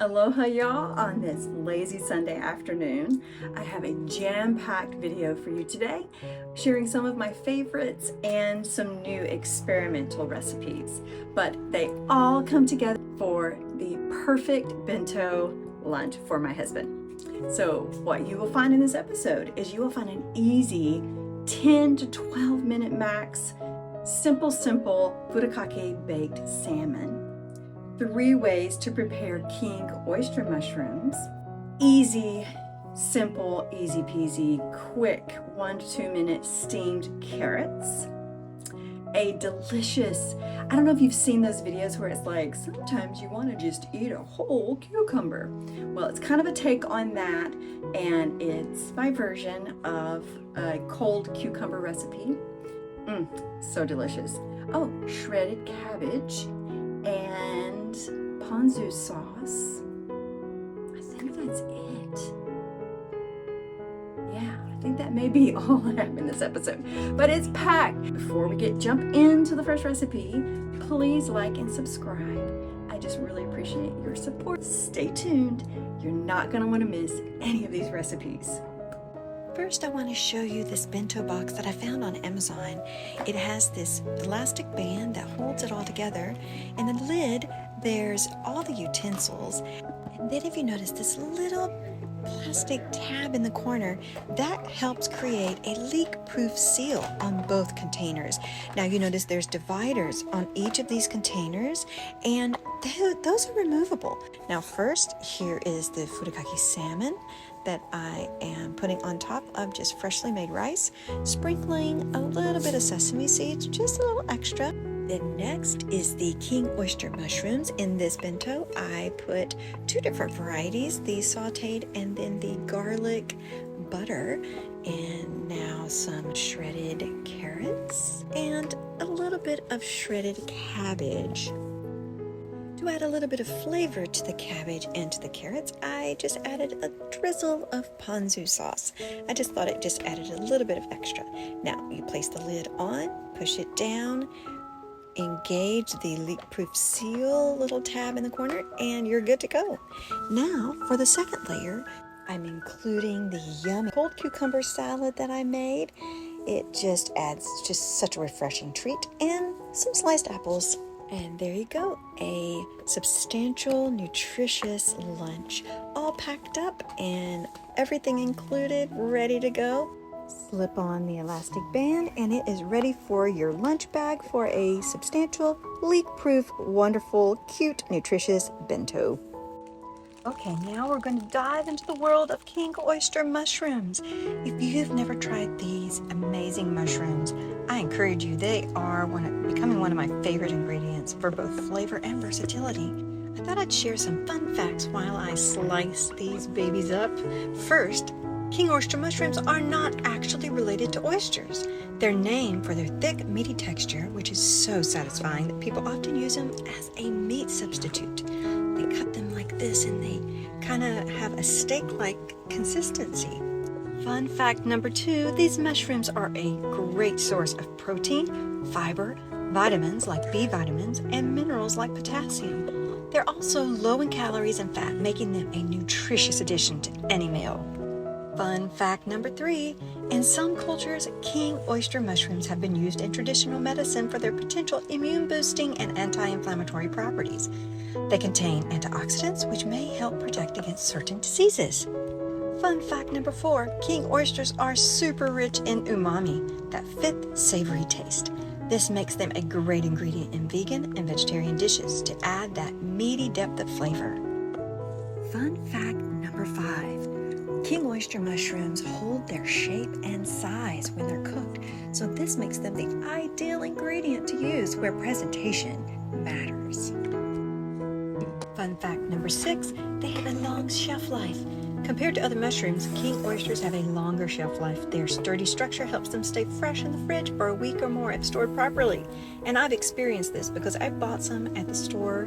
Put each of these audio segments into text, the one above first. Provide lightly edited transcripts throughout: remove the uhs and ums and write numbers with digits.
Aloha y'all on this lazy Sunday afternoon. I have a jam-packed video for you today, sharing some of my favorites and some new experimental recipes. But they all come together for the perfect bento lunch for my husband. So what you will find in this episode is you will find an easy 10 to 12 minute max, simple furikaki baked salmon. 3 ways to prepare king oyster mushrooms. Easy, simple, easy peasy, quick 1 to 2 minute steamed carrots. A delicious, I don't know if you've seen those videos where it's like, sometimes you want to just eat a whole cucumber. Well, it's kind of a take on that, and it's my version of a cold cucumber recipe. So delicious. Oh, shredded cabbage and ponzu sauce. I think that's it. Yeah, I think that may be all I have in this episode, but it's packed. Before we jump into the first recipe, please like and subscribe. I just really appreciate your support. Stay tuned. You're not going to want to miss any of these recipes. First, I want to show you this bento box that I found on Amazon. It has this elastic band that holds it all together, and the lid, there's all the utensils. And then if you notice this little plastic tab in the corner, that helps create a leak-proof seal on both containers. Now you notice there's dividers on each of these containers, and those are removable. Now first, here is the Furikaki salmon that I am putting on top of just freshly made rice, sprinkling a little bit of sesame seeds, just a little extra. Then next is the king oyster mushrooms. In this bento, I put 2 different varieties, the sauteed and then the garlic butter, and now some shredded carrots and a little bit of shredded cabbage. To add a little bit of flavor to the cabbage and to the carrots, I just added a drizzle of ponzu sauce. I just thought it just added a little bit of extra. Now, you place the lid on, push it down, engage the leak-proof seal little tab in the corner, and you're good to go. Now, for the second layer, I'm including the yummy cold cucumber salad that I made. It just adds just such a refreshing treat, and some sliced apples. And there you go, a substantial, nutritious lunch, all packed up and everything included, ready to go. Slip on the elastic band and it is ready for your lunch bag for a substantial, leak-proof, wonderful, cute, nutritious bento. Okay, now we're going to dive into the world of king oyster mushrooms. If you've never tried these amazing mushrooms, I encourage you. They are becoming one of my favorite ingredients for both flavor and versatility. I thought I'd share some fun facts while I slice these babies up. First, king oyster mushrooms are not actually related to oysters. They're named for their thick, meaty texture, which is so satisfying that people often use them as a meat substitute. They cut them like this and they kind of have a steak-like consistency. Fun fact number 2, these mushrooms are a great source of protein, fiber, vitamins like B vitamins, and minerals like potassium. They're also low in calories and fat, making them a nutritious addition to any meal. Fun fact number 3, in some cultures, king oyster mushrooms have been used in traditional medicine for their potential immune-boosting and anti-inflammatory properties. They contain antioxidants, which may help protect against certain diseases. Fun fact number 4, king oysters are super rich in umami, that fifth savory taste. This makes them a great ingredient in vegan and vegetarian dishes to add that meaty depth of flavor. Fun fact number 5, king oyster mushrooms hold their shape and size when they're cooked, so this makes them the ideal ingredient to use where presentation matters. Fun fact number 6, they have a long shelf life. Compared to other mushrooms, king oysters have a longer shelf life. Their sturdy structure helps them stay fresh in the fridge for a week or more if stored properly. And I've experienced this because I bought some at the store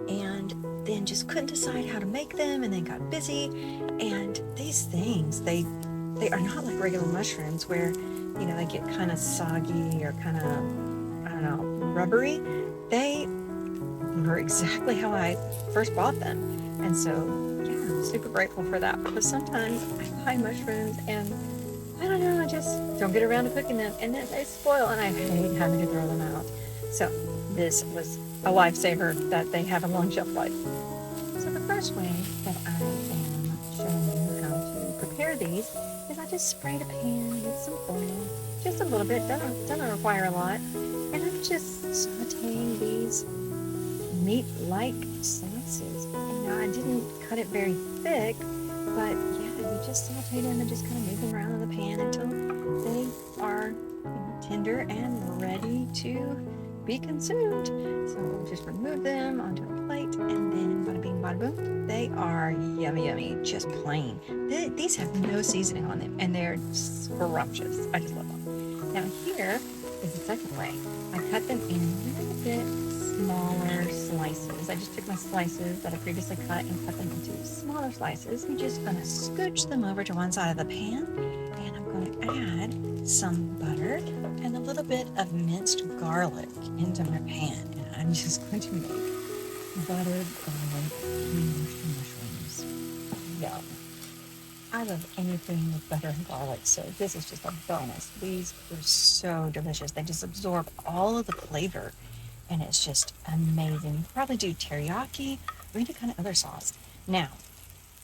and then just couldn't decide how to make them and then got busy. And these things, they are not like regular mushrooms where, they get kind of soggy or kind of, rubbery. They were exactly how I first bought them. And so, yeah, I'm super grateful for that, because sometimes I buy mushrooms and I don't know, I just don't get around to cooking them, and then they spoil, and I hate having to throw them out. So this was a lifesaver that they have a long shelf life. So the first way that I am showing you how to prepare these is I just sprayed a pan with some oil, just a little bit, doesn't require a lot, and I'm just sauteing these meat-like slices. You know, I didn't cut it very thick, but yeah, you just saute them and just kind of move them around in the pan until they are tender and ready to be consumed. So just remove them onto a plate, and then bada bing bada boom, they are yummy yummy, just plain. These have no seasoning on them, and they're scrumptious. I just love them. Now here is the second way. I cut them in a little bit smaller slices. I just took my slices that I previously cut and cut them into smaller slices. I'm just going to scooch them over to one side of the pan, and I'm going to add some butter and a little bit of minced garlic into my pan. And I'm just going to make buttered garlic mushrooms. Yum. I love anything with butter and garlic, so this is just a bonus. These are so delicious. They just absorb all of the flavor, and it's just amazing. You can probably do teriyaki or any kind of other sauce. Now,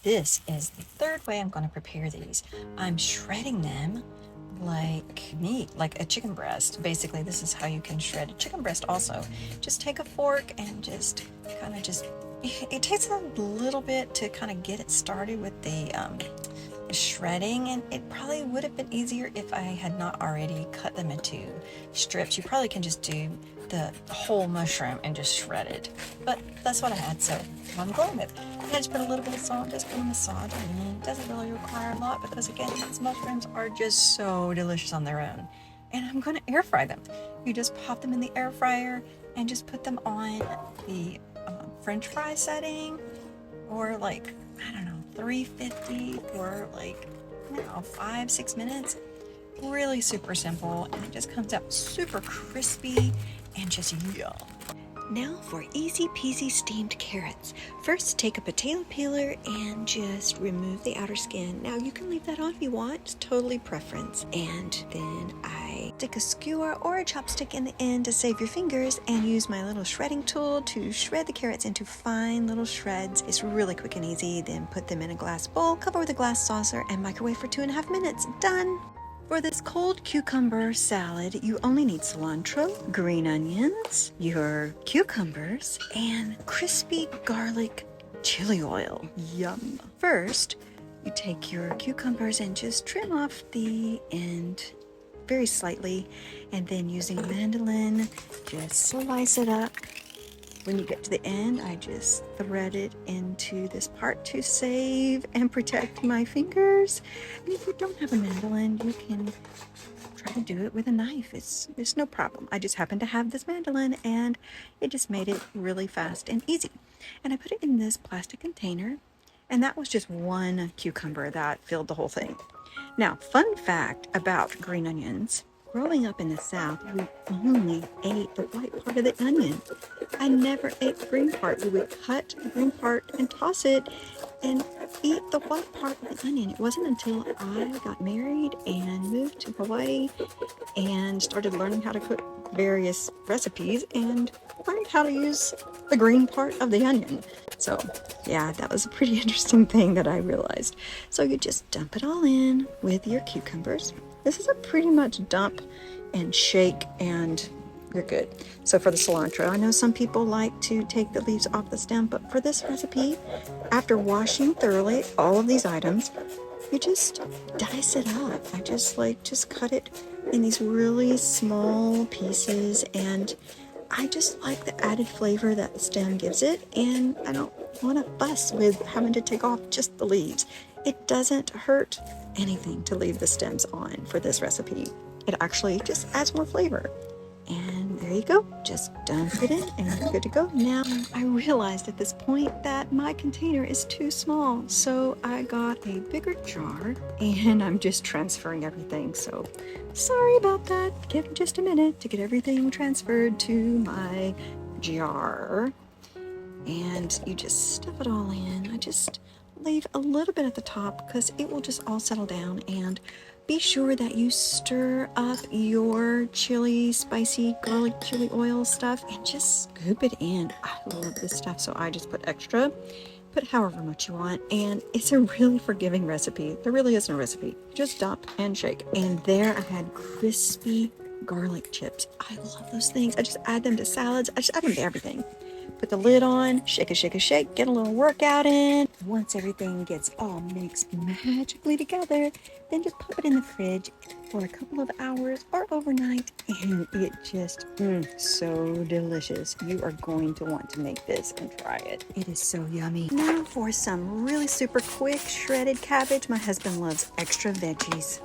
this is the third way I'm going to prepare these. I'm shredding them like meat, like a chicken breast. Basically, this is how you can shred a chicken breast also. Just take a fork and just kind of it takes a little bit to kind of get it started with the shredding, and it probably would have been easier if I had not already cut them into strips. You probably can just do the whole mushroom and just shred it, but that's what I had, so I'm going with it. I just put a little bit of salt, just put a massage, and it doesn't really require a lot, because again, these mushrooms are just so delicious on their own. And I'm going to air fry them. You just pop them in the air fryer and just put them on the French fry setting, or like, I don't know, 350 for like, I don't know, 5-6 minutes. Really super simple, and it just comes out super crispy and just yum. Now for easy peasy steamed carrots. First, take a potato peeler and just remove the outer skin. Now you can leave that on if you want, it's totally preference. And then I stick a skewer or a chopstick in the end to save your fingers, and use my little shredding tool to shred the carrots into fine little shreds. It's really quick and easy. Then put them in a glass bowl, cover with a glass saucer, and microwave for 2.5 minutes. Done! For this cold cucumber salad, you only need cilantro, green onions, your cucumbers, and crispy garlic chili oil. Yum. First, you take your cucumbers and just trim off the end very slightly, and then using a mandolin, just slice it up. When you get to the end, I just thread it into this part to save and protect my fingers. And if you don't have a mandolin, you can try to do it with a knife. It's no problem. I just happen to have this mandolin, and it just made it really fast and easy. And I put it in this plastic container, and that was just one cucumber that filled the whole thing. Now, fun fact about green onions. Growing up in the South, we only ate the white part of the onion. I never ate the green part. We would cut the green part and toss it and eat the white part of the onion. It wasn't until I got married and moved to Hawaii and started learning how to cook various recipes and learned how to use the green part of the onion. So yeah, that was a pretty interesting thing that I realized. So you just dump it all in with your cucumbers. This is a pretty much dump and shake and you're good. So for the cilantro, I know some people like to take the leaves off the stem, but for this recipe, after washing thoroughly all of these items, you just dice it up. I just cut it in these really small pieces, and I just like the added flavor that the stem gives it, and I don't want to fuss with having to take off just the leaves. It doesn't hurt anything to leave the stems on for this recipe. It actually just adds more flavor. And there you go, just dump it in and you're good to go. Now, I realized at this point that my container is too small, so I got a bigger jar and I'm just transferring everything. So sorry about that. Give me just a minute to get everything transferred to my jar. and you just stuff it all in. I just leave a little bit at the top because it will just all settle down. And be sure that you stir up your chili, spicy, garlic chili oil stuff and just scoop it in. I love this stuff, so I just put extra. Put however much you want, and it's a really forgiving recipe. There really isn't a recipe. Just dump and shake. And there I had crispy garlic chips. I love those things. I just add them to salads. I just add them to everything. Put the lid on, shake, get a little workout in. Once everything gets all mixed magically together, then just pop it in the fridge for a couple of hours or overnight, and it just, so delicious. You are going to want to make this and try it. It is so yummy. Now for some really super quick shredded cabbage. My husband loves extra veggies.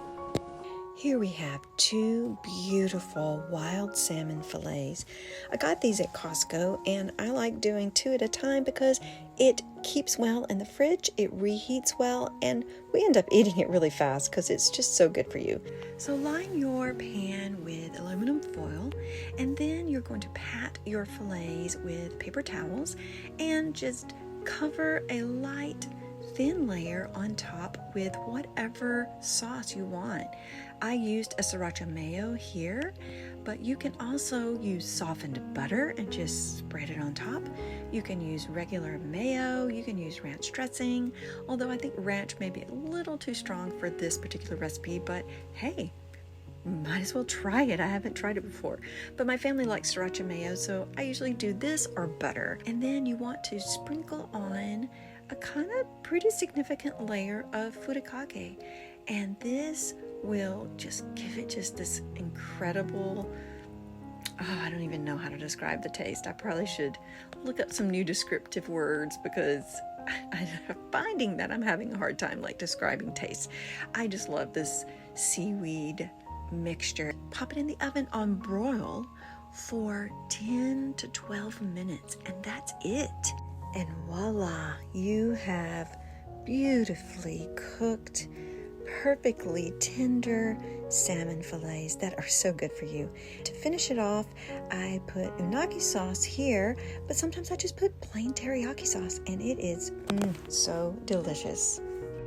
Here we have two beautiful wild salmon fillets. I got these at Costco, and I like doing 2 at a time because it keeps well in the fridge, it reheats well, and we end up eating it really fast because it's just so good for you. So line your pan with aluminum foil, and then you're going to pat your fillets with paper towels and just cover a light thin layer on top with whatever sauce you want. I used a sriracha mayo here, but you can also use softened butter and just spread it on top. You can use regular mayo, you can use ranch dressing, although I think ranch may be a little too strong for this particular recipe, but hey, might as well try it. I haven't tried it before, but my family likes sriracha mayo, so I usually do this or butter. And then you want to sprinkle on a kind of pretty significant layer of furikake, and this will just give it just this incredible, I don't even know how to describe the taste. I probably should look up some new descriptive words because I'm finding that I'm having a hard time describing taste. I just love this seaweed mixture. Pop it in the oven on broil for 10 to 12 minutes, and that's it. And voila, you have beautifully cooked, perfectly tender salmon fillets that are so good for you. To finish it off, I put unagi sauce here, but sometimes I just put plain teriyaki sauce, and it is so delicious.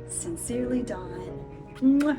Sincerely, Dawn. Mwah.